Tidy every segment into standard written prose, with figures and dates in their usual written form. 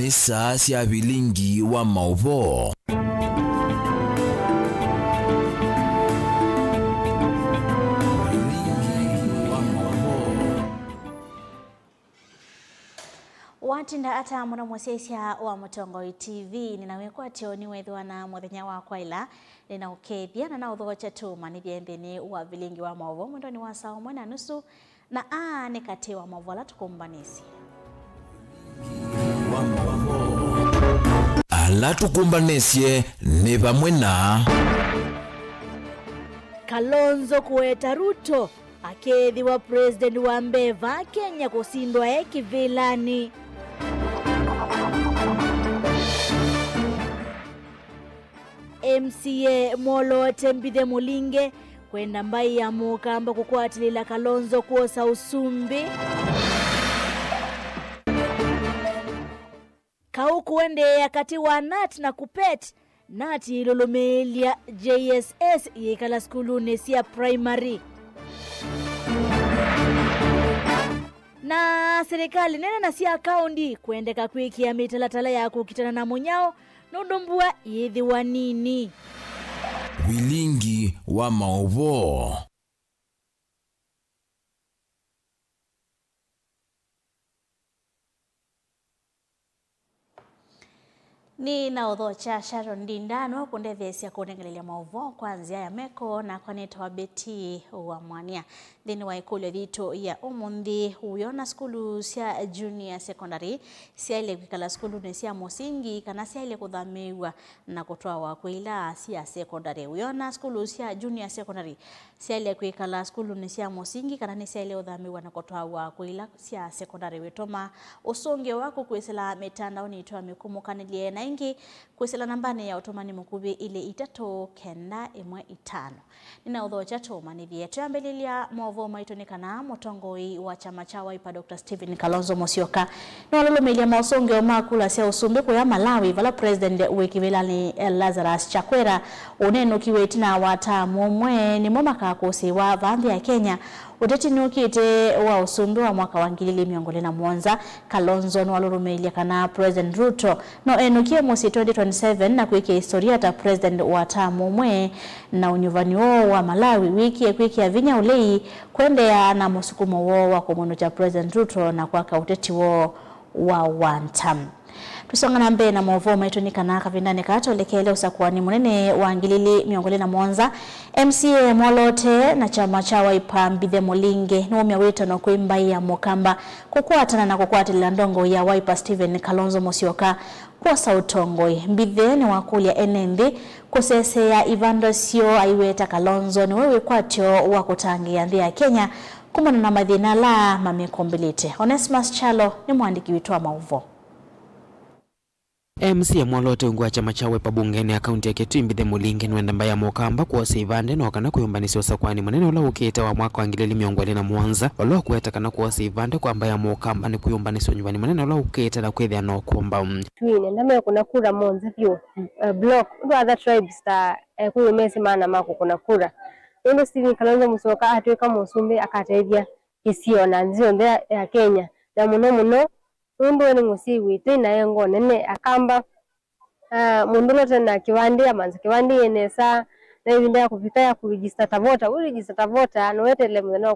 ni saa cia bilingi wa mauvo. Watinda ata mwana mwasesia wa Mutongoi TV ninawekwa tioni wethwa na muthenya wa kwaila nina ukethia na uthocha tuma ni biendeni wa bilingi wa mauvo mwendoni wa saa 1:30 na ni kati wa mauvo la tukumbanisi ala tukumbanesie ni pamwe na Kalonzo kueta Ruto akethi wa president wa Mbeva Kenya kusindwa kivilani. MCA Molote Mbithe Mulinge kwenda mbai ya Mukamba kukwatilila Kalonzo kuosa usumbi. Kaukuende ya kati wa Nat na Kupet Nati ilolomelia JSS yekala skulune siya primary. Na serikali nena na siya kaundi kuendeka kwiki ya mitalatala ya kukitana na Munyao nudumbua yethi wa nini. bilingi wa mauvo. Ni na udhocha Sharon Dindano kundethesia kunengelea mauvo kwanzia ya meko na kwaneta wa beti wa mwania. Thini wa ikulu dhito ya umundi uyona skulu sia junior secondary sia ile kwikala skulu ne sia musingi kana sia ile kuthamiwa na kutoa wa kwila sia secondary. Uyona skulu sia junior secondary sia ile kwikala skulu ne sia musingi kana ne sia ile kuthamiwa na kutoa wa kwila sia secondary. Wetoma usonge wako kwesela mitandao ni toa mikumukanelie na ingi kwesela nambane ya otomani mukubi ile 395. Nina udhocha toma ni vyetu ambelilia mwovo maitonikana Mutongoi wa chama cha Wiper Dr. Stephen Kalonzo Musyoka na walolomelia mausonge wa makula sia usumbe kwa ya Malawi vala president wekivilani Lazarus Chakwera uneno kiweti na watamu mwe ni mwamaka kusi wa vambi ya Kenya uteti nukite wa usumbe wa mwaka wa 2021 Kalonzo na walolomelia kana President Ruto no enukie musi 2027 na kuikia historia ta president watamu mwe na unyuvani wa Malawi wiki ya vinya ulei kwende ya na musukumo wa kumono cha President Ruto na kwa uteti wa one term. Tusonga na mbe na mwovo maitonika na kavindane kato lekele usakuwani munene wa ngilili miongole na Mwanza. MCA Molote na chama cha Wiper Mbithe Mulinge ni umewita na kuimbai ya Mukamba kukuatana na kukuatila ndongo ya Wiper Stephen Kalonzo Musyoka kwa Sautongoi. Mbithe ni wakulia NND kusese ya Ivandosio aiweta Kalonzo ni wewe kwatio wa kutangia ndhi ya Kenya kumana na madhina la mamekombilite. Onesmus Chalo ni mwandiki witwa mauvo. MCA Molote ungwa chama cha Wiper bungeni akaunti ya Ketu Mbithe Mulinge nwenda mbaya Mukamba kwa Seivande na wakana kuyumbanisi usakwani munene ula ukita wa mwaka wa 2021 olo kueta kana kwa Seivande kwa mbaya Mukamba ni kuyumbanisi unyumbani munene ula ukita na kwethia no kuomba twine ndame kuna kura monza pio block other tribes ta kuyo mesi mana mako kuna kura ndo Stephen Kalonzo Musyoka atweka musumbe akateithia isio na nzio ndea ya Kenya na muno ndo ni musiwi tena yengo nene akamba mundulo tena kiwandi amanza kiwandi yenesa na ibinda kufika ya kuregister tavota uregister tavota no wetele mwana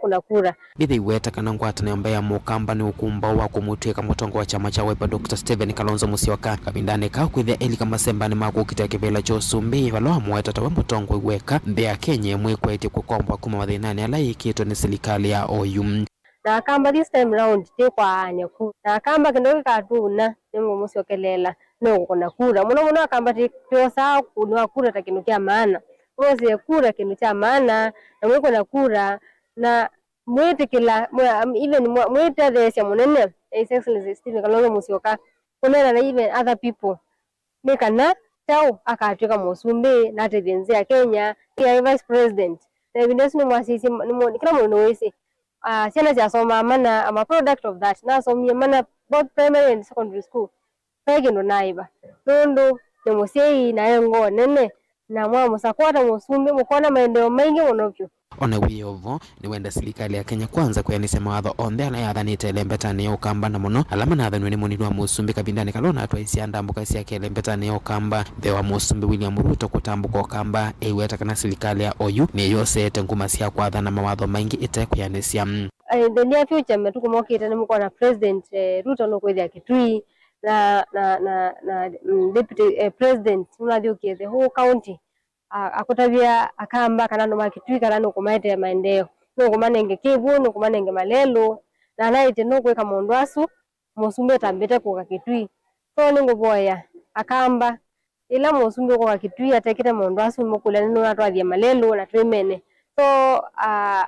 kuna kura Mbithe iweta kana ngwata na mbaya Mukamba ni ukumba wa kumutweka mutongo wa chama cha Wiper Dr. Stephen Kalonzo Musyoka kabindane ka kwithia eli kama semba ni mako kita kivela cho sumbi valo amweta tawa mutongo iweka mbea Kenya mwekwete kukomba kuma mathinani ala ikitwa ni serikali ya OU na kamba this time round te kwa anyaku na kamba kindoki katuna ningo Musyokelela no kuna kura muno akamba tiosa kunwa kura takinukia maana ose kura kinukia maana na mwiko na kura na mwete kila even mwete thesia munene His Excellency Stephen Kalonzo Musyoka kunena na even other people mekana tao akatweka musumbe na tebenzea Kenya ya vice president na vindosi ni mwasisi ni kila mwana wese siana ja soma mana ama product of that na somye mana both primary and secondary school pege ndo naiba ndo musei na yengo nene na mwa musakwata musumbe mukona maendeleo mengi monokyo Ona wiyovo ni wenda serikali ya Kenya kwanza kuyanisa mawatho onthe ala yathanite elembetani ya ukamba na muno alama na athanwe ni munini wa Musumbi Kabindani Kalona atwaisia ndambuka cia kelembetani ya ukamba the wa Musumbi William Ruto kutambuka ukamba eiweta kana serikali ya OU ni yosete nguma cia kwathana mawatho maingi itekuyanisia. The near future metukumokite ni mukona President Ruto no kwethia Kitui na Deputy President unathiukie the whole county akutavia akamba kana no Kitui kana no kumaite maendeleo no kumanenge Kivu no kumanenge Malelo na naite no kweka Mondwasu Musumbi tambete kwa Kitui so ningo boya akamba ila Musumbi kwa Kitui atekite Mondwasu mukula no atwathia Malelo na Twimene so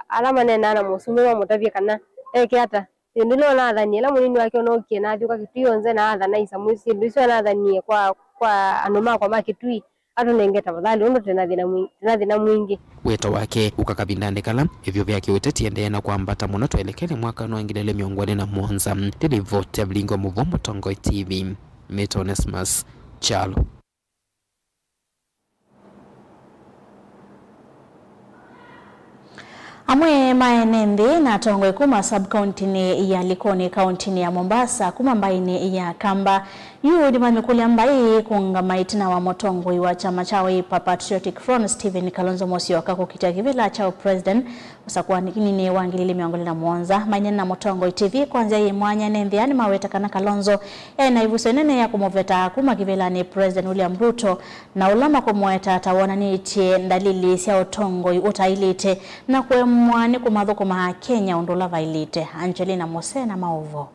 alama nena na Musumbi wa mutavia kana ekiata ndilo na athani ila munini wake no kiena thuka Kitui onze na athana isa mwisi ndiso na athani kwa anoma kwa Kitui atu nengeta badali undo tena thina mwingi weta wake ukakabindane kala hivyo vyake uteti endeena kwambata muno twelekele mwaka no ngilele miongoni na Mwanza delivote blingo muvomo Tongo TV Metonesmas Chalo. Amwe maenende na Tongo kuma sub-county ni ya Likoni county ni ya Mombasa kuma mbaini ya Kamba yu ni mamikuli ambai kunga maitina wa Motongo wa chama cha Patriotic Front Stephen Kalonzo Musyoka kukitia kivila cha president usakuwa ni wangilili miongoni na Mwanza mainene na Motongo TV kwanza ye mwanya nendhiani maweta kana Kalonzo na ivuso nene ya kumoveta kuma kivila ni President William Ruto na ulama kumweta atawana ni itie ndalili siya Otongo utailite na kwe mwani kumadho kuma Kenya undola vailite. Angelina Mose na Maovo.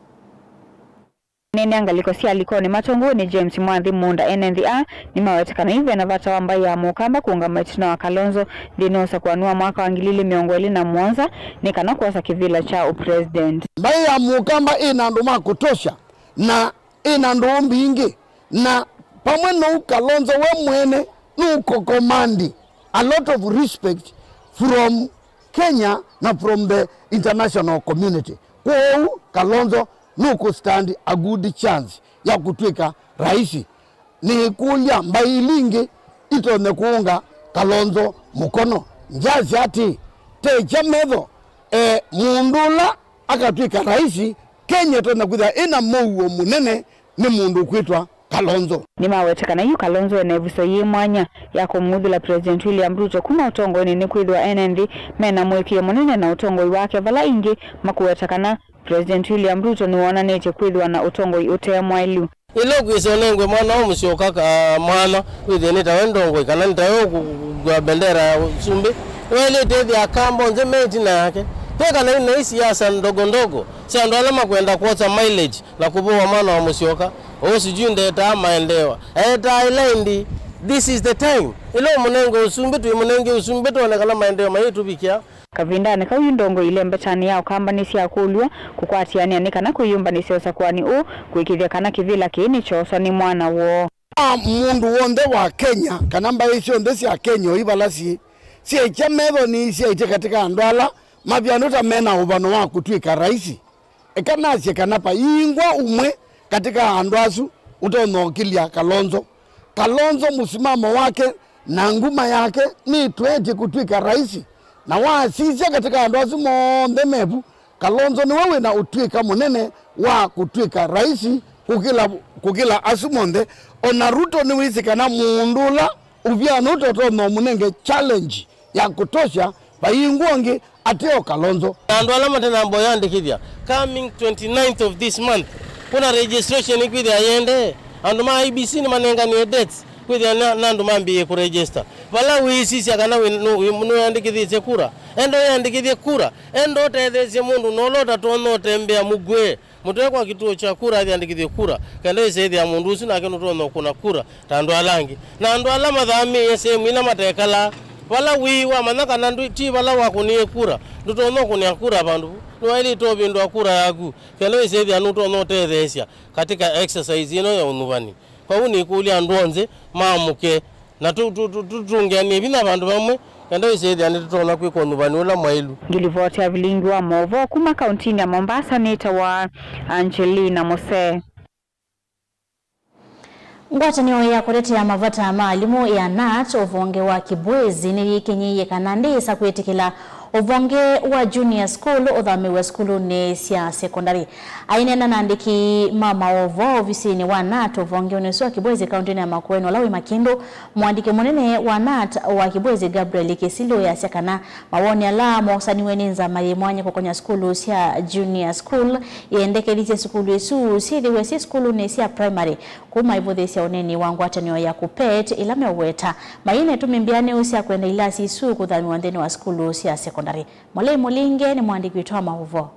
Nene angaliko si Likoni Matongo ni James Mwanthi Munda NNDA ni mawetekana hivyo na vata wamba ya Mukamba kuunga maitina wa Kalonzo dinosa kuanua mwaka wangilili miongweli na Mwanza ni kana kuwasa kivila cha upresident. Mbai ya Mukamba inanduma kutosha na inandumbi ingi na pamweno Kalonzo we mwene nuko komandi a lot of respect from Kenya na from the international community. Kwa Kalonzo nuko stand a good chance ya kutwika raisi. Ni kulia mbailingi ito nekuunga Kalonzo mukono. Njazi ati teja medho mundula akatwika raisi Kenya tona kuda ina mouo munene ni mundu kuitwa Kalonzo. Ni mawetekana yu Kalonzo enevuso ye mwanya ya kumudhula President William Ruto kuma Utongo ni kwithwa NND mena mwekio munene na Utongo wake vala ingi makuwetekana President William Ruto ni wona neche kwithwa na Utongo utea mwailu. Ilo kwisonengwe mwana wa Musyoka mwana withenita wendongo kana ntayo kwa bendera ya Musumbi wele tethi akamba nze metina yake teka na ina siasa ndogo ndogo sando alama kwenda kuoza mileage na kuboa mwana wa Musyoka osijui ndeta maendewa eta ilendi this is the time ilo munenge Usumbi tu munenge Usumbi tu onekana maendewa maitu bikia Kavindane kauyundongo ile mbetani yao kamba nisi ya kulua kukwatiani anikana kuyumba nisi osa kwani kuikithia kana kivila kiini chosa ni mwana wo. Mundu wonde wa Kenya kanamba isi ondesi ya Kenya ibala si echa medho ni isi eche katika andwala mabianuta mena ubano wa kutwika raisi. Ekanasi kanapa ingwa umwe katika andwasu utonokilia Kalonzo. Kalonzo musimamo wake na nguma yake ni tueje kutwika raisi. Na wasisia katika andwasu monde mebu Kalonzo ni wewe na utwika munene wa kutwika raisi kukila asumonde ona Ruto ni wisi kana mundula uvyana utoto no munenge challenge ya kutosha bayinguongi ateo Kalonzo. Ando alama tena mboyande kidya coming 29th of this month kuna registration ikidya yende ando ma IBC ni manenga ni dates kidya nando mambi ku register wala wisisi akana no yandikithie kura endo yandikithie kura endo tethese mundu nolota tono tembea mugwe mutwe kwa kituo cha kura yandikithie kura kende isethi ya mundu usi na kenu tono kuna kura tando alangi na ando alama thami yese mwina matekala wala wiwa manaka nandu ti wala wakunie kura ndutono kunia kura bandu nwali to bindu kura yagu kende isethi anu tono tethesia katika exercise ino ya unuvani kwa uni kulia ndonze mamuke na tutungani bina bandu bamwe kando isethi ani tutona kwiko nubani ula mwailu Ngilivote avilingi wa Movo kuma kauntini ya Mombasa nita wa Angelina Mose. Ngwatanio ya kuletea mavata maalimu ya NAT ovonge wa Kibwezi ni wikenye kanandi isa kwetikila Uvonge wa junior school uthamiwe skuluni cia secondary. Ainena nandiki mama ovo ofisini wa NAT uvonge uneswa Kibwezi kaunti ya Makueni Lawi Makindu. Mwandiki munene wa NAT wa Kibwezi Gabriel Kisilo ya sekana mawoni ala mwasaniwe ninza mayimwanya kukonya skulu cia junior school iendekelize skulu isu siliwe si skulu ni cia primary kuma ivuthisia uneni wangu atanio ya kupet ila meweta maine tumimbiane usia kwenda ilasi isu kuthamiwa ndeni wa skulu cia secondary. Mwalei Mulinge ni mwandiki witoa mauvo.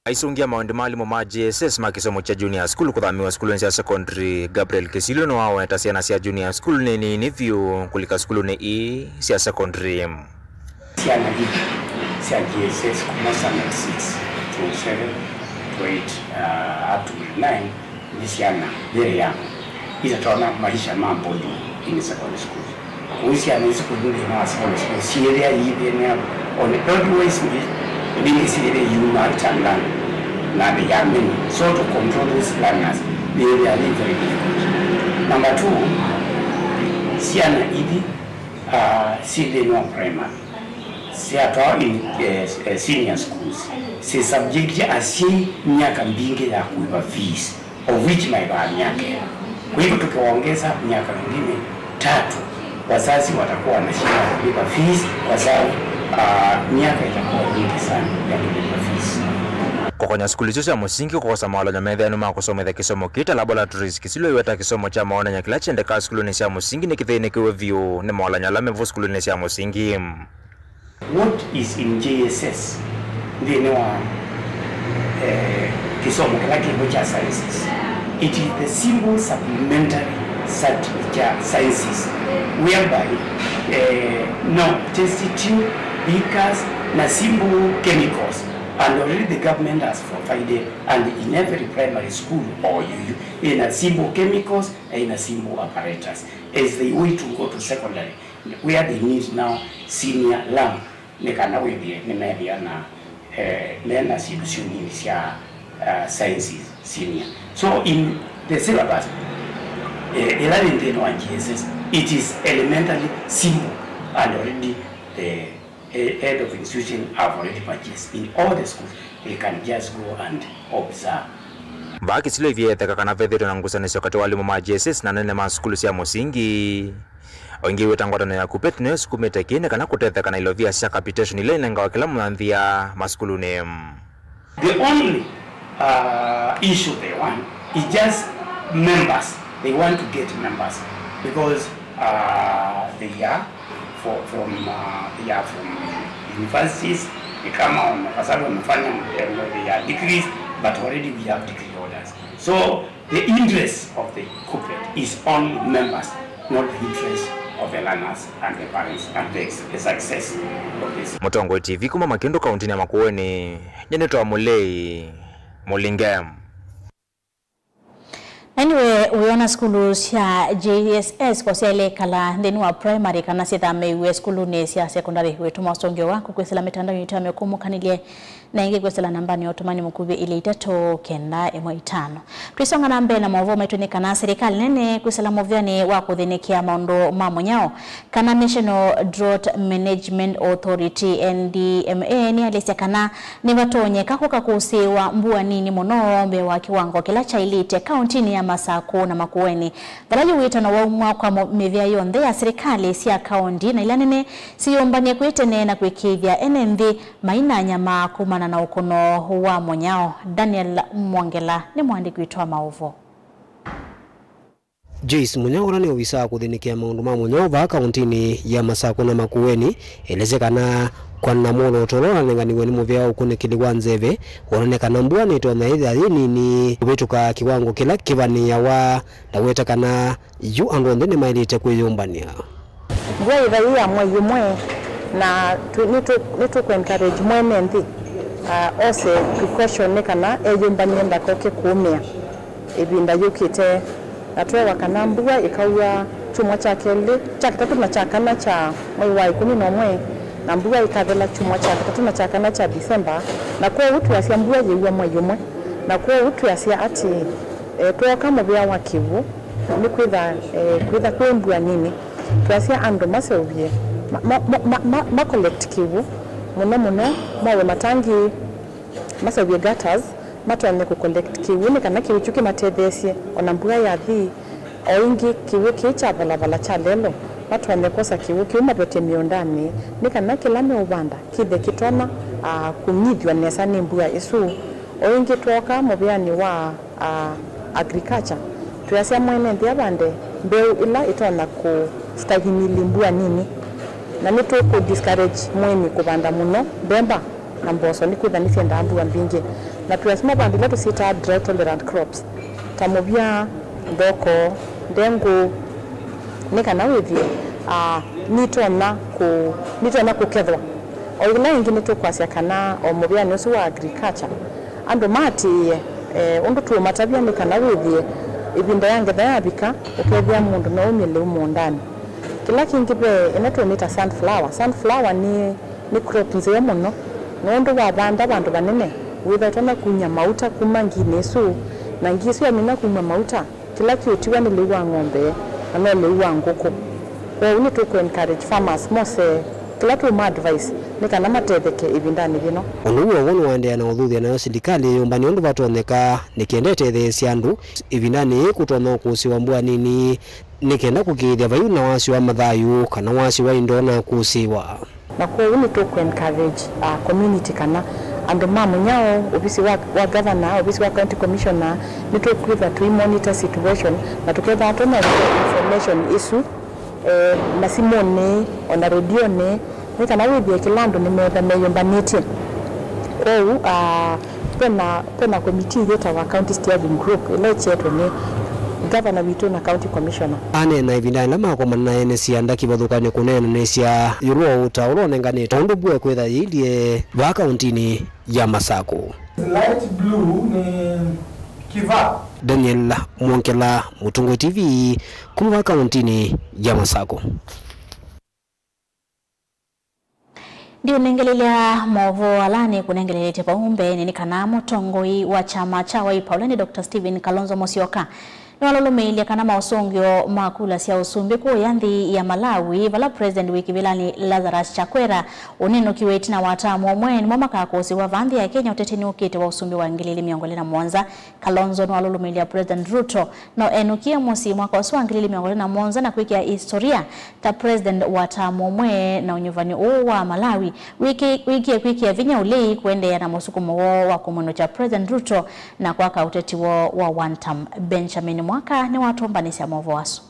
Aisungia maundi malimu ma JSS makisomo cha junior school kuthamiwa skulu cia secondary. Gabriel Kisilo no wao etasiana cia junior school ni view kulika skulu ni cia secondary. Siana hivi cia JSS kuma standard 6 to 7 to 8 up to 9 ni siana very young. Hizo tunaona maisha mambo in secondary school. Kuhusiana na skulu na secondary school siria hivi ni on the always being siria yuma changa na the young so to control those learners they are very difficult. Number 2 siana hivi siria no primary siatoa in senior schools si subject asi miaka mbingi ya kuiba fees of which maiba miaka. Kwa hivyo tukiwaongeza miaka mingine 3 wazazi watakuwa wanashinda kulipa fees kwa sababu miaka itakuwa nyingi sana ya kulipa fees. Kokonya skulu cia musingi kukosa maolonya methenu ma kusomethia kisomo kita laboratories Kisilo iweta kisomo cha maona nya kila chende ka skulu ni cia musingi ni kithini kiwe view ni maolonya la mevu skulu ni cia musingi. What is in JSS ndine wa kisomo kila kibo cha sciences. It is the simple supplementary sciences whereby test tube, beakers, na simple chemicals, and already the government has provided, and in every primary school or in a simple chemicals and in a simple apparatus as the way to go to secondary where they need now senior lam nekana wewe nimeambia na nena solution cia sciences senior. So in the syllabus, 11 JSS, it is elementally simple, and already the head of institution have already purchased in all the schools. They can just go and observe. Baki sile vieteka kana vedero na ngusanisho kati walimu ma JSS na nene ma skulu cia musingi. Wengi wetangwatana ya kupet ne sukumete kine kana kutetheka na ilovia cia capitation ile nenga kila mwanthia maskulu ne. The only issue they want is just members. They want to get members because they are from universities. They come on because they are degrees, but already we have degree holders. So the interest of the corporate is only members, not the interest of the learners and the parents and the success of this. Mutongo TV kuma Makindu kaunti ya Makueni nyenetwa Mulei Mulingem. Anyway, uiona skulu cia JSS kwa sele kala ndeni wa primary kana sita mewe skulu ne cia secondary wetu masonge wako kwesela mitandao yetu amekumukanile na ingi kwesela nambani otomani mukube ile 395. Twisonga nambe na mavo metuni kana serikali nene kwesela movyani wako dhinikia maondo mamonyao kana National Drought Management Authority NDMA ni alisia kana ni watonye kakuka kusiwa mbua nini monombe wa kiwango kila cha ilite kauntini ya Masako na Makueni. Dalaji wito na waumwa kwa mevia yonde ya serikali siya kaundi na ilanene siyombanye kuitene na kuikivya NMV maina nyama kumana na ukono wa monyao. Daniel Mwangela ni mwandiki wito wa mauvo. Jace Munyangora ni ofisa kuthinikia maundu ma Munyao ba kauntini ya Masako na Makueni elezekana kwa namono tolona nenganiwe ni muvya ukunikili wa nzeve wonekana mbua ni tona idha ni wetuka kiwango kila kivani ya wa daweta kana yu andonde ni mailite kuyumbania mbua idha ya mwe na nitu ku encourage mwene nthi ose question nekana eyumbania ndakoke kuumia ibinda yukite atwe wakana mbua ikauya chumwa cha keli cha kitatu na cha kana cha mwezi wa 11 na mbua ikavela chumwa cha kitatu na cha kana cha Disemba na kwa utu ya mbua yewa mwezi mwe na kwa utu ya ati kwa kama bya wakivu ni kwitha kwembua nini twasia ando masovie ma collect kiwu muno mawe matangi masabye gutters matwane ku collect kiwu ni kana kiwu chuki matethesie ona mbura ya thi oingi kiwu kicha balabala cha lelo matwane kosa kiwu kiuma bete miondani ni kana kilame ubanda kide kitona kunyithwa nesa ni mbura isu oingi toka mubiani wa agriculture tuyasia mwene ndia bande mbeu ila itona ku stahimili mbura nini na nito ku discourage mweni kubanda muno bemba na mboso ni kudhanifia ndambu mbingi na tuyasema bandi letu sita drought tolerant crops tamobia ndoko ndengu nika withie nitona kukethwa o ila ingine to kwasia kana o mobia nusu wa agriculture ando mati undu tu matabia nika withie ibinda yange dayabika ukethia mundu na umile umondani kila kingi be inatumita sunflower ni crop nzeye muno nondo wa banda bantu banene withatona kunya mauta kumanginesu na ngisu ya mina kunya mauta kila kiutiwa ni liwa ng'ombe na liwa ngoko kwa uni to encourage farmers mose kila tu advice ni kana matetheke ibindani bino onuwo wonu wande na uthuthia nayo sindikali yombani ondu batoneka nikiendete the siandu ibindani kutona kusiwa mbua nini nikenda kukithia bayu na wasi wa mathayu kana wasi wa indo na kusiwa na kwa uni to encourage community kana ando mamunyao obisi wa governor obisi wa county commissioner nito kuiva to monitor situation na tuketha atona information issue na simone ona radio ne nikana withie kilando ni metha meyombanite kwa pena committee yeta wa county steering group ile cheto ni governor witu na county commissioner ane na ibindani lama kwa manana ene sianda kibathukane kunena nesia yuruo utaulo nenganite ondu bwe kwetha yidie wa kauntini ya Masako. Light blue ni kiva Daniel Mwonkela, Mutungo TV, kuma kauntini ya Masako. Ndio nengelelea movo alani kunengelele tepa umbe ni kana mutongoi wa chama cha Wiper ni Dr. Stephen Kalonzo Musyoka. Nwalolomeli kana maosongyo makula sia usumbi ko yandhi ya Malawi vala president wiki bilani Lazarus Chakwera uneno kiweti na watamu omweni mwamaka kosi wa vandhi ya Kenya uteteni ukite wa usumbi wa ngilili miongole na Mwanza Kalonzo nwalolomeli ya President Ruto no enukia mosi mwaka oswa ngilili miongole na Mwanza na kuikia historia ta president watamu omwe na unyuvani wa Malawi wiki ya vinya ulei kuende ya na mosukumo wa kumuno cha President Ruto na kwa uteti wa one term. Benjamin Mwaka ni watomba nisi ya movo wasu.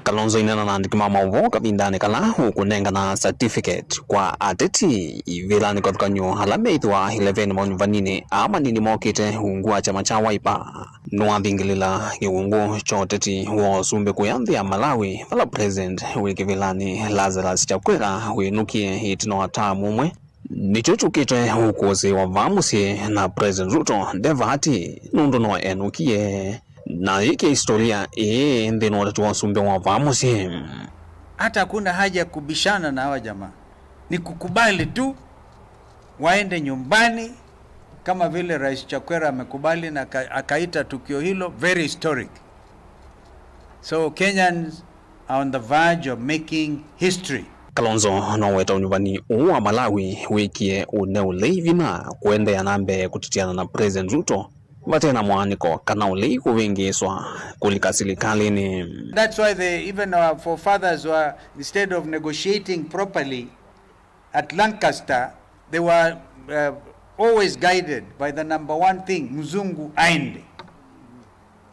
Kalonzo inena na andikima maovo kabindane kala hukunenga na certificate kwa ateti ivilani kwa tukanyo halame ituwa 11 monyuvanini ama nini mokite hungua chama cha Wiper nuadhingilila kiungu choteti wa sumbe kuyanthi ya Malawi vala president wiki vilani Lazarus Chakwera huinukie hitino watamu mwe nichochukite hukuzi wa vamusi na President Ruto devati nundu no enukie na hiki historia ndino watu wasumbe wa vamusi. Hata kuna haja kubishana na hawa jamaa, ni kukubali tu waende nyumbani kama vile Rais Chakwera amekubali na akaita tukio hilo very historic. So Kenyans are on the verge of making history. Kalonzo no weta unyumbani wa Malawi wikie uneulei vina kuende ya nambe kututiana na President Ruto batena mwaniko kana ulei kuvingiswa kulika serikali ni. That's why even our forefathers were, instead of negotiating properly at Lancaster, they were always guided by the number one thing, mzungu aende.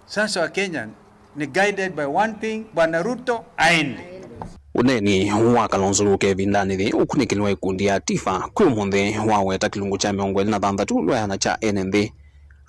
Sasa wa Kenya ni guided by one thing, Bwana Ruto aende. Uneni wa Kalonzo luke vindani thi ukunikiliwa ikundi ya Tifa kumundi waweta kilungu cha miongweli na thanthatu lwayana cha NNB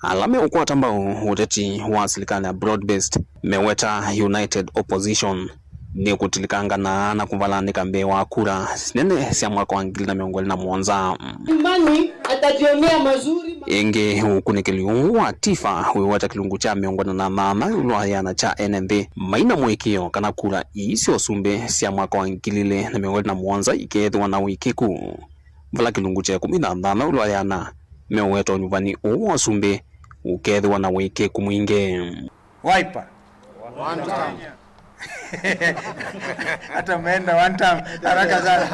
alame ukwata mbao uteti wa serikali ya broad-based meweta United Opposition ni kutilikanga na kuvalanika mbe wa kura nene sia mwaka wa 2017 Mbani atajionea mazuri inge ukunikiliwa wa Tifa huiweta kilungu cha miongweli na mama lwayana cha NNB maina mwekio kana kura isi osumbe sia mwaka wa 2017 ikethwa na wikiku vala kilungu cha 15 lwayana meweta nyumbani uwa sumbe ukethwa na wikiku mwinge. Wiper Hata umeenda one time haraka sana.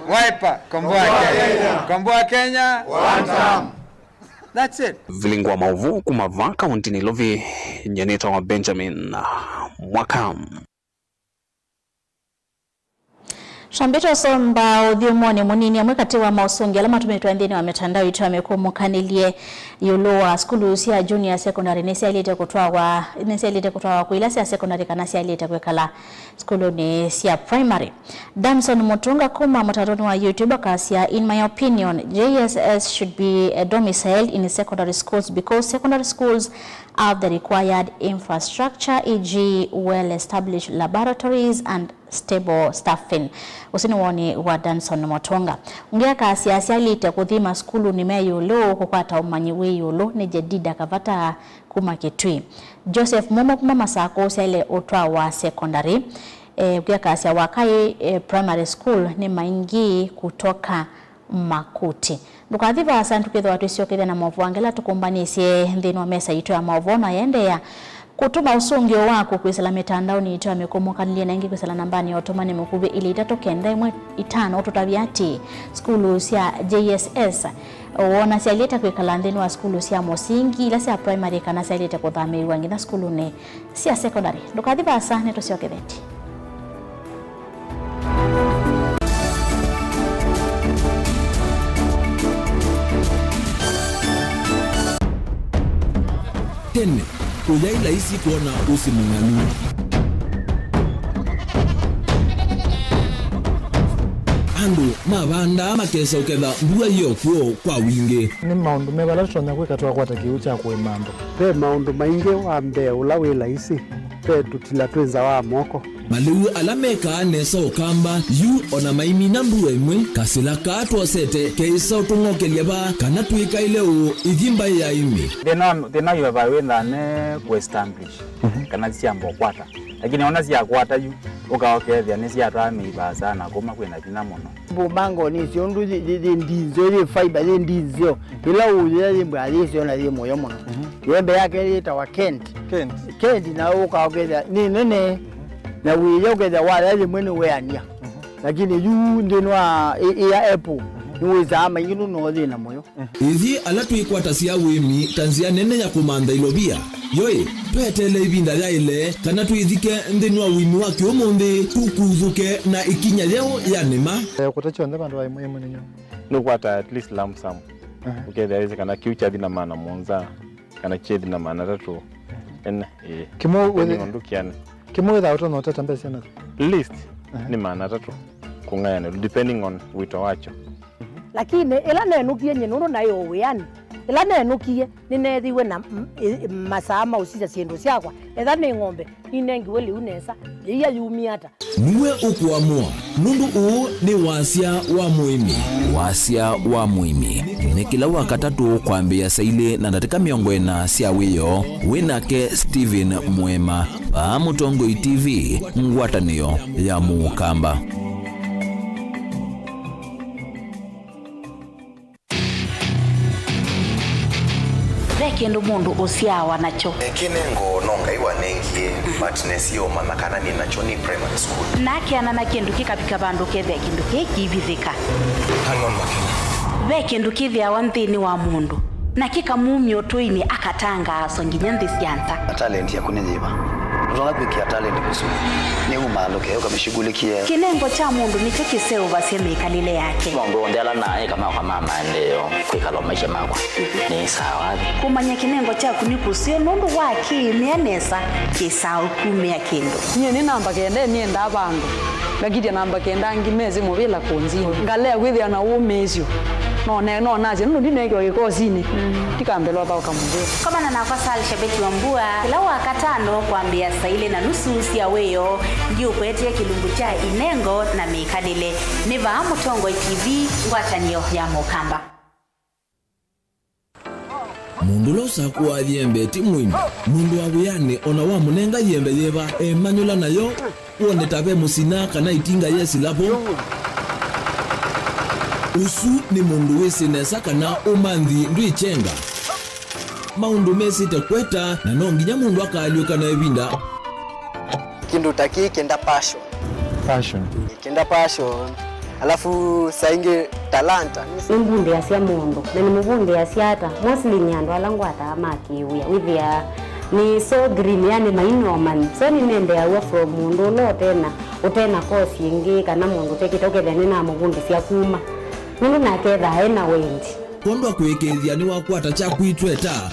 Wiper, Komboa Kenya. Komboa Kenya, one time. That's it. Vilingwa maovu kumava kauntini Lovi nyeneta wa Benjamin Mwakam. Shambito somba udhiumoni munini ya mwekati wa mausungi alama tumetuwa ndini wa metandao ito amekumukaniliye yuluwa skulu siya junior secondary nesi alite kutuwa wa kuilasi ya secondary kanasi alite kwekala skulu ni siya primary. Damson Mutunga kuma mutaroni wa YouTube kasia, in my opinion, JSS should be domiciled in secondary schools because secondary schools have the required infrastructure, e.g. well-established laboratories and stable staffing. Usini woni wa Danson Mutunga. Ungia kasia alite kuthima skulu ni meyulu kukwata umanyiwe yulu ni jedida kavata kuma Kitui. Joseph Momo kuma masako siya utwa wa secondary. Ungia kasia wakai primary school ni maingi kutoka Makuti. Ndukathiva asantu kitho watu isio kithe na maovu angela tukumbanisye ndini wa mesa ito ya maovu na yende ya kutuma usungio wako kwisala mitandao ni ito ya mekumuka nilie na ingi kwisala nambani ya otomani mkube ili itato kenda imwe itano ututabiati skulu siya JSS uona siya ilita kwekala ndini wa skulu siya Mosingi ila siya primary kana siya ilita kuthame wangi na skulu ne siya secondary. Ndukathiva asa neto siyo kitheti. Tene, uyaila isi kuona usi munganu. Andu, mabanda, makesa ukeda, mbua hiyo kuo kwa winge. Ni maundu mebala tutonya kwekatoa kwa takiucha kwe mambo. Pe maundu mainge wa mbe ulawila isi. Pe tutila tuenza wa moko. Maliu alameka nesa okamba yu ona maimi nambu emwe kasila kato sete keisa utungoke liaba kana tuika ileo igimba ya imi. Thina yu eba wenda ne ku-establish kana siambo kwata. Lakini ona siya kwata yu ukaokethia ni siya tame iba sana kuma kwenda thina muno. Bumango ni siondu ndinzo ni fiber ndinzo ila uye yimba alisio na yimo yomo. Yembe yake ita wa Kent na ukaokethia ni nene na wiyo keda wala limwene weania lakini yu ndinwa ya Apple niweza ama yinu nothi na moyo ithi alatu ikwata sia wimi tanzia nene ya kumanda ilobia yoe petele ibinda ya ile kana tuithike ndinwa wimi wake omonde tukuthuke na ikinya leo ya nema kutacho nda bandu waimwe nyo no kwata at least lump sum there is kana kiucha dina maana monza kana chedi na maana tatu kimo ndukiane kimo without no tata mbese na list ni maana tatu kungayana depending on wito wacho lakini ila nenukie nyenuno nayo weani ila nenukie ninethiwe na masama usija siendo siakwa etha ni ng'ombe ninengiwe liu nesa liya yumiata niwe ukuamua nundu uu ni wasia wa muimi. Wasia wa muimi ni kila wakatatu kwambia saile na ndatika miongo ena sia wiyo winake Steven Mwema pa Mutongoi TV ngwatanio ya Mukamba. Kendo mundu usiawa nacho kinengo nonga iwa nengie matness yo manakana ni nacho ni primary school nake anana kindu kikapika bandu kethe kindu kikibithika hanon makina ve kindu kithia wanthini wa mundu na kikamumyo tuini akatanga songinya ndisianta talent ya kunenyiba Rona kuikia talent kusu ni umaloke ukamshughulikia kinengo cha mundu nicho kiseo baseme ikalile yake mungu ndela naye kama kwa mama ndio kuikala maisha makwa ni sawa kumanya kinengo cha kunikusio nundu waki mianesa kisao kumia kindu nye ni namba kende ni enda bandu ngagidia namba kenda ngimezi mubila kunzini ngale gwithia na umezio no naje nundi nego gikozini tikambelwa ba kamugwe kama na kwa sali shabeki wa mbua kila wakatano kwambia saile na nusu sia weyo ndio kwetia kilungu cha inengo na mikalile niva Mutongoi TV ngwatanio ya Mukamba mundu losa kwa yembe timwini mundu awiyane ona wa munenga yembe yeba emanyula nayo uone tabe musina kana itinga yesi lapo usu ni mundu wese nesa kana umanthi ndwichenga maundu mesi tekweta na nonginya mundu akaliuka na ebinda kindu taki kenda passion alafu sainge talanta nimbundi asia mundu na nimubundi asiata mostly nyando alangu atamakiwia withia ni so green yani mainoman so ni nende awa from mundu lo tena kosi ingi kana mundu tekitoke thani na mubundi sia kuma mundu naketha ena wendi kondo kwekethia ni wakwata cha kwitweta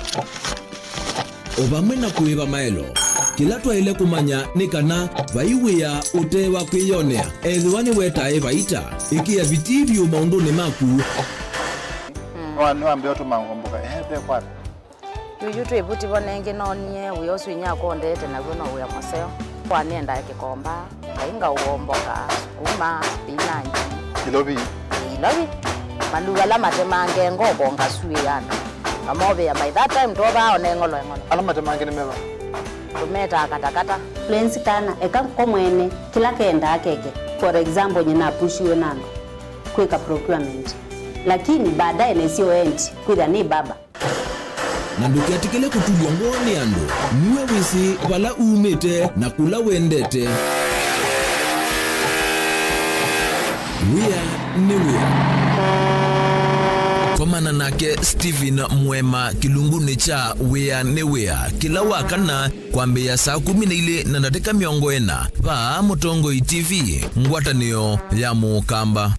obamwe na kuiva maelo kila twaile kumanya ni kana vaiwia utewa kwiyonea ethiwani wetae vaita ikia vitivyo maunduni maku wanu ambeo tumangomboka ebe kwa yuyu twebuti bonenge nonie uyosu inyako ndete nago no uya moseo kwanienda kikomba kainga uomboka sukuma spinach kilobi maluga la matemange ngoko ngasui yana amobe ya by that time toba onengolo ala matemange ni meba tumeta katakata fluency kana eka komwene kila kenda akeke for example nyina pushiwe nando kweka procurement lakini baadaye nesio end kwitha ni baba na ndukiatikile kutulwa ngoni ando niwe wisi wala umete na kula wendete wia komana nake Steven Mwema kilunguni cha wea ne wea kila wakana kwambia saa 12 na dakika 40 va Mutongoi TV ngwatanio ya Mukamba.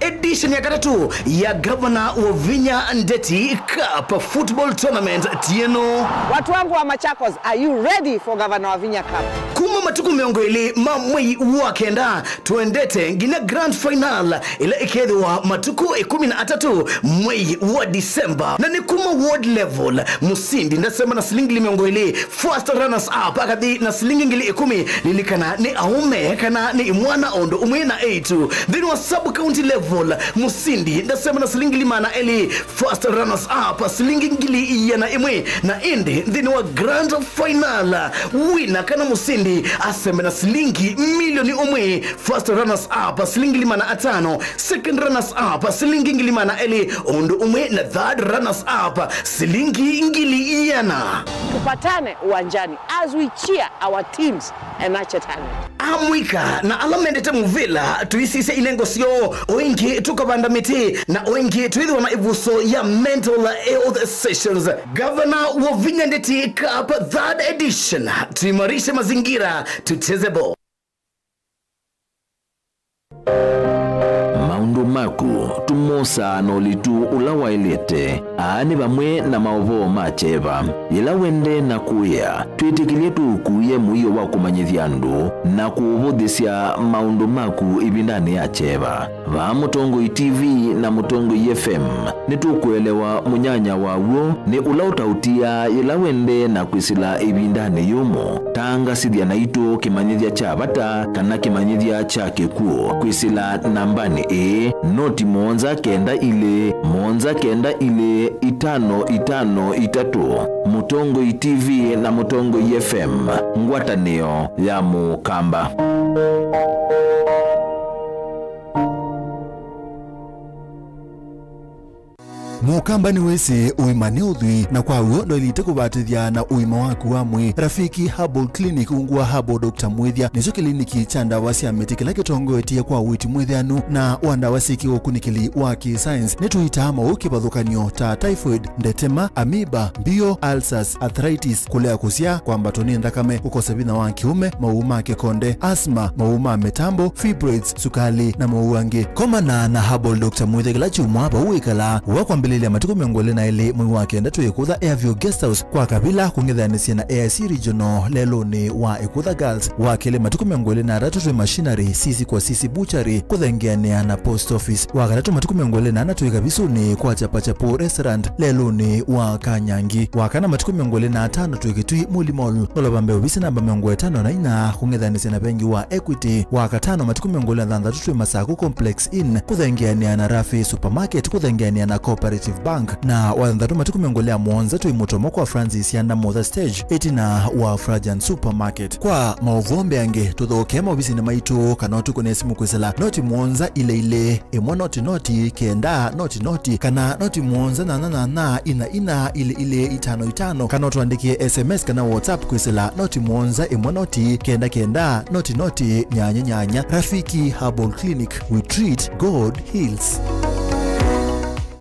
Edition ya katatu ya Governor wa Vinya Ndeti Cup Football Tournament tieno. Watu wangu wa Machakos, are you ready for Governor wa Vinya Cup? Kuma matuku miongweli mamwei wakenda tuendete ngine grand final ila ikedwa matuku 13 mwei wa Disemba na ni kuma world level musindi ndasema na silingi miongweli first runners up akadi na silingi ngili 10 lilikana ni aume kana ni mwana ondo umwena 8 then wa sub county level musindi ndasema na silingi limana eli first runners up silingi ngili yana imwe na indi then wa grand final winner kana musindi aseme na silingi milioni umwe first runners up silingi limana 5 second runners up silingi ngilimana eli ondo umwe na third runners up silingi ngili yana. Tupatane uwanjani as we cheer our teams and nurture talent. Amwika na alamendete muvila tuisise inengo sio oingi tukabanda miti na oingi tuidhi wana ivuso ya mental health sessions. Governor wa Vinya Ndeti Cup 3rd edition, tuimarishe mazingira tucheze ball. Maundu maku tumosa nolitu ulawa ilete aani bamwe na maovo macheva ila wende na kuya tuitikilie tukuye muyo wa kumanyithia andu na kuuvudhisya maundu maku ibindani ya cheva va Mutongoi TV na Mutongoi FM nitukuelewa munyanya wawo ni ula utautia ila wende na kwisila ibindani yumo tanga sidhia na ito kimanyithia cha bata kana kimanyithia cha kekuo kwisila nambani noti monza kenda ile 5553 Mutongoi TV na Mutongoi FM ngwatanio ya Mukamba. Mukamba ni wese uimane udhui na kwa uo ndo ilite kubatithia na uima waku wa mwi Rafiki Herbal Clinic ungua Herbal Dr. Mwithia nizo kliniki cha ndawa cia miti kila kitongo etie kwa witi mwithianu na wandawa siki ukunikili wa ki-science nituita mauki bathukanio ta typhoid, ndetema, amoeba, bio, ulcers, arthritis, kulea kusia kwa mbatoni ndakame, ukose bina wa kiume, mauma kikonde, asthma, mauma metambo, fibroids, sukali na mauangi. Komana na Herbal Dr. Mwithia kila chumwa ba uikala wakwa mbelele matuko miongole na ile mwi wake ndatu yekutha Airview Guest House kwa kabila kungithanisia na AIC Regional lelo ni wa Ekutha Girls wakele matuko miongole na ratu machinery sisi kwa sisi butchery kuthengeania na post office wakatatu matuko miongole na natu yekabisu ni kwa chapachapo restaurant lelo ni wa Kanyangi wakana matuko miongole na tano tuikitui Muli Mall nolobambe ubisi namba miongole 5 na 4 kungithanisia na bengi wa Equity wakatano matuko miongole na thandatu Masaku Complex Inn kuthengeania na Rafi Supermarket kuthengeania na Cooperative Cooperative Bank na wanthatu matukumiongolea mwonza tuimutomo kwa Francis Yanda Mother Stage etina wa Frajan Supermarket. Kwa mauvombe ange tuthoke maobisi ni maitu kana tukone simu kwisela noti mwonza ile emwa noti kenda noti kana noti mwonza na ina ile 55 kana tuandikie SMS kana WhatsApp kwisela noti mwonza emwa noti kenda noti nyanya. Rafiki Herbal Clinic, we treat, God heals.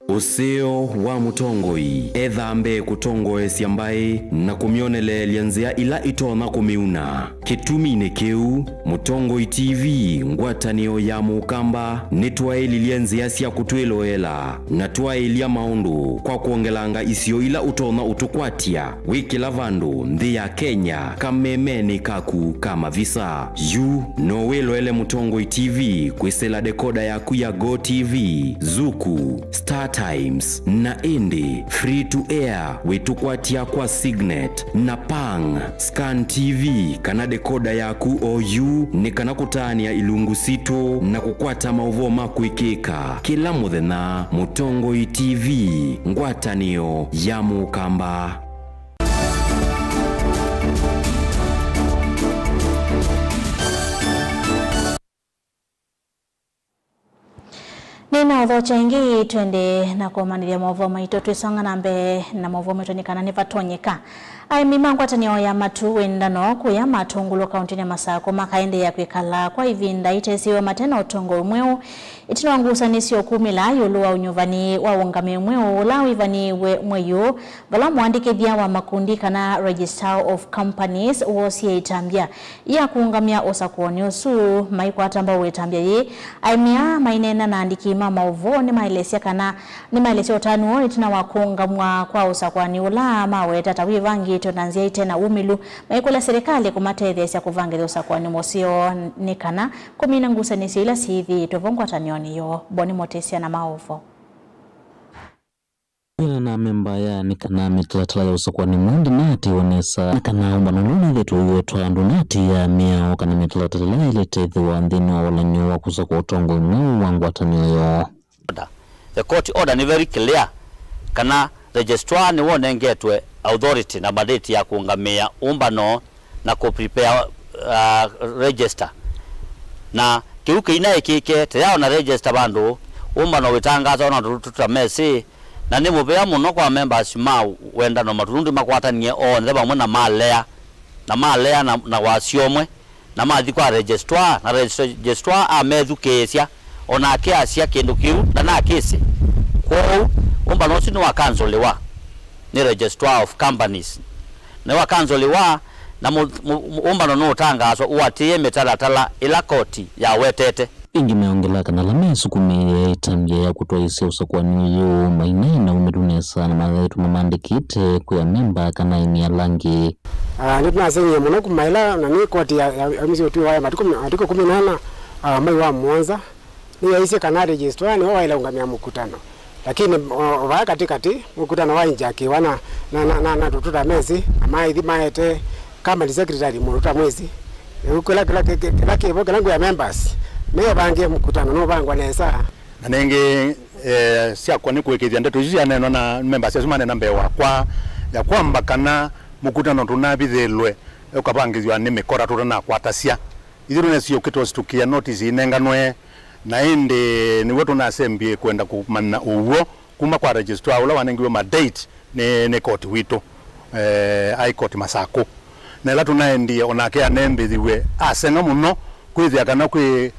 Useo wa mutongoi ethambe kutongoe siambai na kumionele lianzia ila itona kumiuna kitumine keu Mutongoi TV ngwatanio ya mukamba nitwaili lianzia sia kutweloela na twailia maundu kwa kuongelanga isio ila utona utukwatia wiki lavandu ndi ya Kenya kamemeni kaku kama visa yu no weloele Mutongoi TV kwisela dekoda ya kuya Go TV Zuku Star Times na Indi free to air wetukwatia kwa Signet na Pang Scan TV kana dekoda ya ku OU ni kana kutania ilungu sito na kukwata mauvoma kuikika kila muthenya Mutongoi TV ngwatanio ya mukamba. Nina udhocha ingi twende na kumandilia mawovoma ito tuisonga nambe na mawovoma ito nikana nivatonyeka. Aimima ngwatanio ya matu wendano kuya matungulo kaunti ya Masako makaende ya kwikala kwa ivinda itesiwe matena utongo umweu itinoangusa nisio kumila yuluwa unyuvani wa ungame umweu ula wivani mweyu bala muandike dhia wa makundi kana Register of Companies uosie itambia ya kuungamia osakuoni usu maikuwa tamba uitambia ye aimia mainena na andiki mama uvo ni mailesia kana ni mailesia utanu oni tina wakuungamwa kwa osakuani ula mawe tatawi vangi tonanzia itena umilu maikula serikali kumatethesya kuvangithya usakuani mosio nikana kumina ngusa nisio ila sithi tovongwa tanioni yo boni motesia na maovo. Na memba ya nikana mitalatala ya usakuani mundi nati wanesa nikana umbanuluni zetu yuetua andunati ya miao kana mitalatala ile tethi wa ndini wa walanyo wa kusakua utongo mweu wangu wataniyo. The court order ni very clear kana registrar ni wone ngetwe authority na mandate ya kuungamia umbano na kuprepare register na kiuke ina ikike tayao na register bandu umbano witangaza ona tutamesi na ni mubea muno kwa members ma wenda no maturundi makwatanie on bamwe na malea na wasiomwe na mathi kwa registrar na registrar amethukesia ona akiasia kindu kiu na kesi kwa umbano sinu wa cancel wa ni Registrar of Companies na wa cancel wa na umbano no tangazo uatie metalatala ila koti ya wetete ingi meongela kana la mesukumie itambia ya kutoisia usakuani yo mainai na umedunesa na mazetu mamandikite kuya memba kana imi alangi nituna senye muno kumaila na ni koti ya misi otu wa matiko 18 mai wa Mwanza ni yaise kana registrar ni wa ila ungamia mkutano lakini wa katikati mkutano wa njaki wana na tututa mezi amaithi maete kama ni secretary muruta mwezi ukula kila langu ya members meya bange mkutano no bangwa nesa na nenge sia kwa ni kuwekethia ndeto hizi aneno na members asumane na mbewa kwa ya kwamba kana mkutano tunabithelwe ukabangizwa ni mikora tutana kwatasia ithiru nesio kitositukia notice inenganwe na indi ni wetu na assembly kwenda kumana uwo kuma kwa registrar ula wanengiwe ma date ne court wito I court Masako na la tunaendia onake anembithiwe asenga muno kwithia kana kwi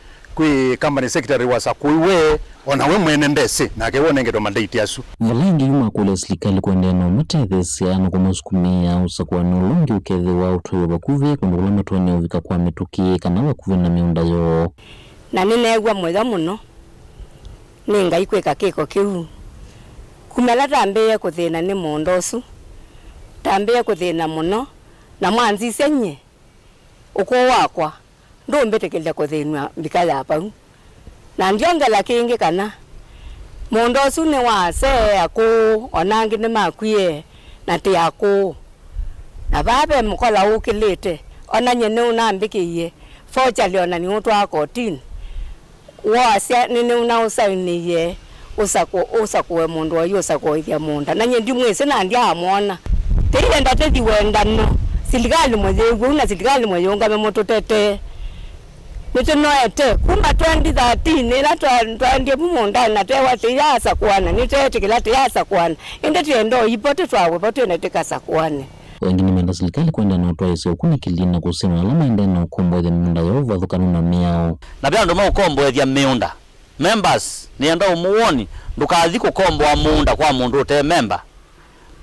company secretary wa sakuiwe ona we mwene ndese na ke wonenge do mandate asu valangi yuma kule serikali kwenda no matethesya no kumasukumia usakuani ulungi ukethe wa utoyo bakuve kundula matone uvika kwa mituki kana bakuve na miunda yo na ninegwa mwega muno ninga ikweka kiko kiu kumela tambe kuthina ni mondosu tambe kuthina muno na mwanzi senye uko wakwa ndo mbetekelea kuthinwa mbikaya hapa na ndiongela kingi kana mondosu ni wase ako onangi ni makwie na ti ako na babe mkola ukilete onanye ni unambikiye focha liona ni utwa kotini wase nini unausainiye usakuwe mundu oyo usakuithia munda na nyendi mwese na ndia amona teile ndatedi wendano silikali mwezevu na silikali mweyonga memoto tete nito noete kuma 2013 ila twandie munda na tewa tiyasa kuana nitete kila tiyasa kuana ende tiendo ipote twawe pote neteka sakwane wengine menda serikali kwenda na watu waisi ukuni kilina kusema alama ende na ukombo ya miunda ya uvadhukanu na miao na bia ndo ukombo ya miunda members ni enda umuoni ndukathi kukombo wa munda kwa mundu ute member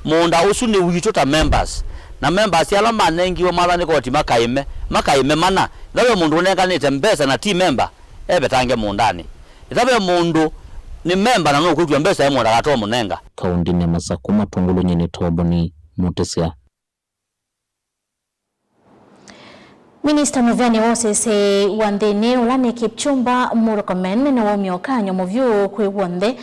munda usu ni witota members na members alama nengi wa mala nikoti makaime mana ndawe mundu unenganite mbesa na team member ebe tange mundani itabe mundu ni member na no kujwa mbesa yemo ndagato munenga kaundi ne Masakuma tungulu nyene tobo ni Mutesia. Minister Muthoni wosese wandene ulane Kipchumba Murkomen na womyoka nyomuvyu kwe wonde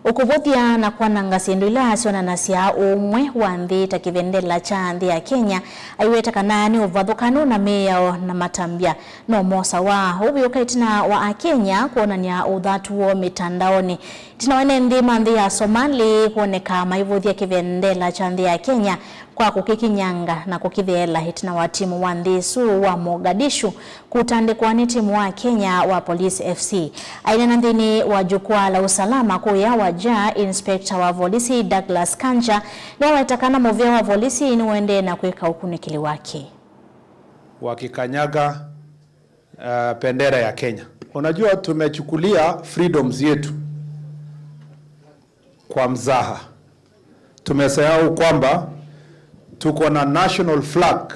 ukuvothia na kwananga sindu ila asiona nasia umwe wanthi takivendela cha nthi ya Kenya aiweta kanani uvathukanu na meya na matambia no mosa wa ubiuka itina wa Kenya kuonania uthatu wo mitandaoni tina wene nthi ya Somali kuoneka maivuthia kivendela cha nthi ya Kenya kwa kukikinyanga na kukithela itina wa timu wa Nthisu wa Mogadishu kutandikwa ni timu wa Kenya wa Police FC aina nandini wa jukwaa la usalama kuya waja inspector wa polisi Douglas Kanja na watakana movia wa polisi ni wende na kuweka ukunikili wake wakikanyaga bendera ya Kenya. Unajua tumechukulia freedoms yetu kwa mzaha. Tumesahau kwamba tuko na National Flag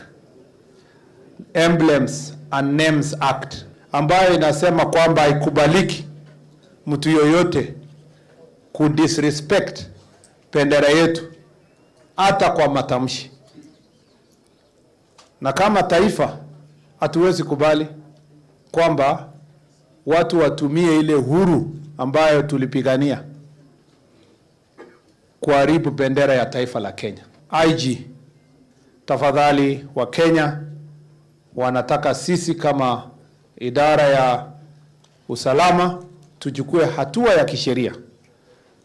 Emblems and Names Act ambayo inasema kwamba haikubaliki mtu yoyote kudisrespect bendera yetu hata kwa matamshi. Na kama taifa hatuwezi kubali kwamba watu watumie ile huru ambayo tulipigania kuharibu bendera ya taifa la Kenya. IG, tafadhali wa Kenya wanataka sisi kama idara ya usalama tuchukue hatua ya kisheria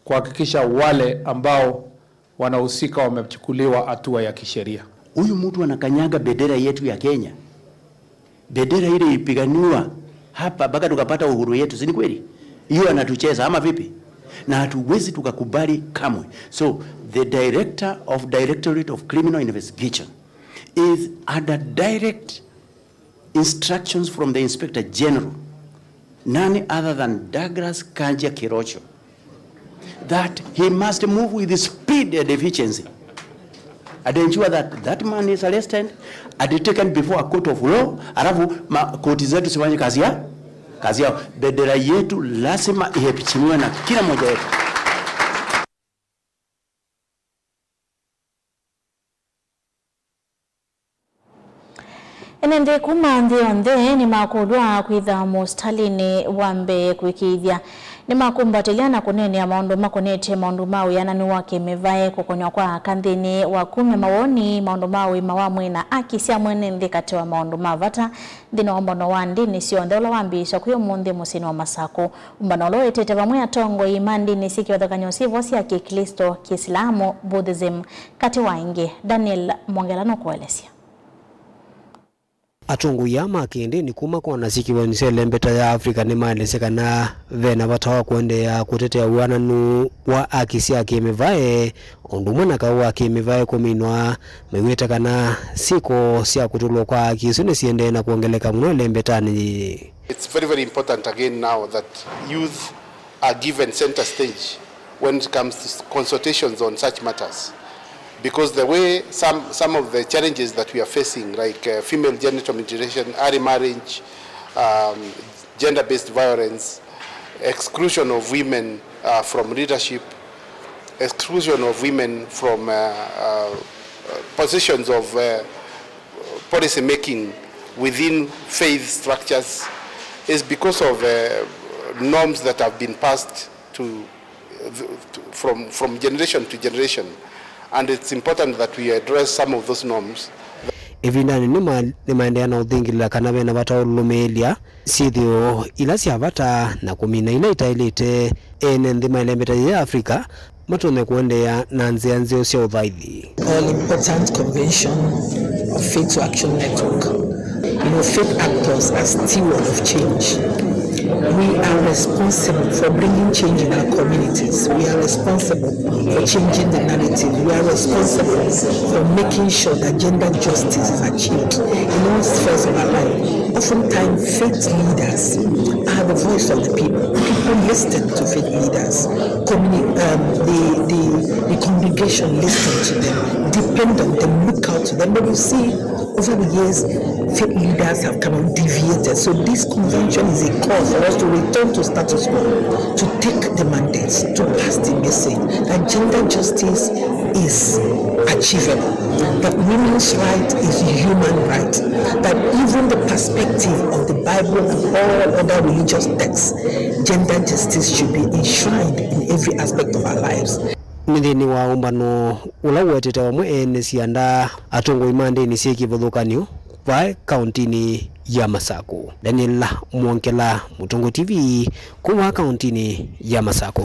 kuhakikisha wale ambao wanahusika wamechukuliwa hatua ya kisheria. Huyu mtu anakanyaga bendera yetu ya Kenya. Bendera ile ipiganiwa hapa mpaka tukapata uhuru yetu, si ni kweli? Hiyo anatucheza ama vipi? Na hatuwezi tukakubali kamwe. So the director of Directorate of Criminal Investigation is under direct instructions from the Inspector General, none other than Douglas Kanja Kirocho, that he must move with speed and efficiency and ensure that that man is arrested and taken before a court of law. Alafu koti zetu sifanye kazi yao. Bendera yetu lazima iheshimiwe na kila mmoja wetu. Enende kuma nthi ni makudwa kwitha mustalini wambe kwikithia ni makumbatiliana kunene ya maundu makonete maundu mau yanani wake mevae kukonywa kwa kanthini wa kume mawoni maundu mau imawamwe na akisia mwene nthi kati wa maundu mavata thina wa mbono wa ndini sio ntheula wambisha kuyo munthi musini wa Masako umbano lo etete vamwe atongo imandi ni siki wathakanyo sivo sia Kikristo Kiislamu Buddhism kati wa ingi. Daniel Mongelano kuelesia atongo ya makindi ni kuma kwa nasiki wa nisele mbeta ya Afrika ni maeleseka na vena watawa kuende ya kutetea uananu wa akisia kimevae undumana kawa kimevae kuminwa meweta kana siko siya kutulo kwa akisune siende na kuongeleka mnole mbetani. It's very, very important again now that youth are given center stage when it comes to consultations on such matters. Because the way some of the challenges that we are facing, like female genital mutilation, early marriage, gender-based violence, exclusion of women from leadership, exclusion of women from positions of policy making within faith structures, is because of norms that have been passed from generation to generation. And it's important that we address some of those norms. ivindani ni maendelea na uthingilila kana bena bataulumilia sithio ila siavata na kumina ila itailite ene nthi mailembeta ya Afrika matume kuendea na nzia nzio cia uthaithi. All important convention of Faith to Action Network. Faith actors are steward of change. We are responsible for bringing change in our communities. We are responsible for changing the narrative. We are responsible for making sure that gender justice is achieved in all spheres of our life. Oftentimes, faith leaders are the voice of the people. People listen to faith leaders. The congregation listen to them, depend on them, look out to them. But you see, over the years, faith leaders have come and deviated. So this convention is a call for us to return to status quo, to take the mandates, to pass the message that gender justice is achievable, that women's right is human right, that even the perspective of the Bible and all other religious texts, gender justice should be enshrined in every aspect of our lives. Nithini wa umbano ula wetete wa mwene sianda atongo imande ni siki vodhukanio vai kauntini ya Masako. Daniela Mwonkela, Mutongo TV, kuwa kauntini ya Masako.